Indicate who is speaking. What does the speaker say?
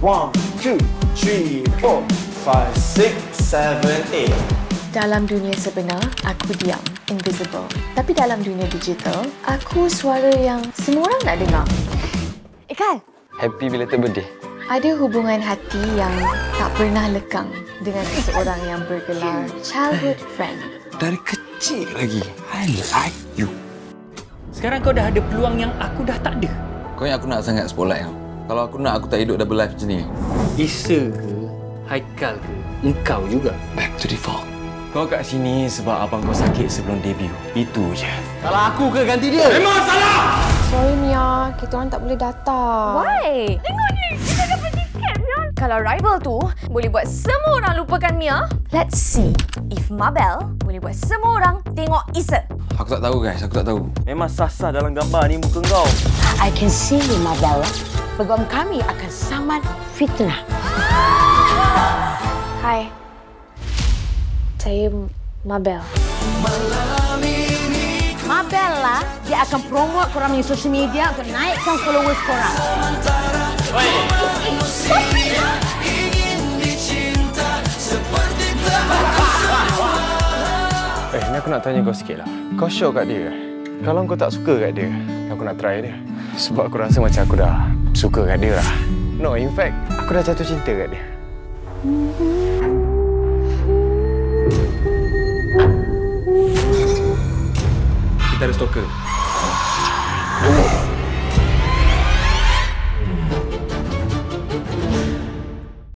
Speaker 1: 1, 2, 3, 4, 5, 6, 7, 8.
Speaker 2: Dalam dunia sebenar, aku diam, invisible. Tapi dalam dunia digital, aku suara yang semua orang nak dengar. Kal,
Speaker 3: Happy bila terberdi.
Speaker 2: ada hubungan hati yang tak pernah lekang dengan seseorang yang bergelar childhood friend.
Speaker 3: Dari kecil lagi, I like you.
Speaker 4: Sekarang kau dah ada peluang yang aku dah tak ada.
Speaker 3: Kau yang aku nak sangat spotlight kau. Kalau aku nak, aku tak hidup double life macam ni.
Speaker 4: Isa ke? Haikal ke? Engkau juga.
Speaker 3: Back to default.
Speaker 5: Kau kat sini sebab abang kau sakit sebelum debut. Itu je.
Speaker 1: Salah aku ke ganti dia?
Speaker 5: Memang salah!
Speaker 2: Sorry Mia, kita orang tak boleh datang.
Speaker 6: Why? Tengok ni, kita dapat tiket Mia. Kalau rival tu boleh buat semua orang lupakan Mia, let's see if Mabel boleh buat semua orang tengok Isa.
Speaker 3: Aku tak tahu guys, aku tak tahu.
Speaker 5: Memang sasar dalam gambar ni muka kau.
Speaker 7: I can see you, Mabel. Peguam kami akan sangat fitnah.
Speaker 2: Hai, saya Mabel.
Speaker 7: Mabel lah, dia akan promote korang di social media untuk naikkan followers korang.
Speaker 5: Ni aku nak tanya kau sikit lah. Kau sure kat dia? Kalau kau tak suka kat dia, aku nak try dia. Sebab aku rasa macam aku dah suka kat dia lah. No, in fact, aku dah jatuh cinta kat dia. Kita ada stalker.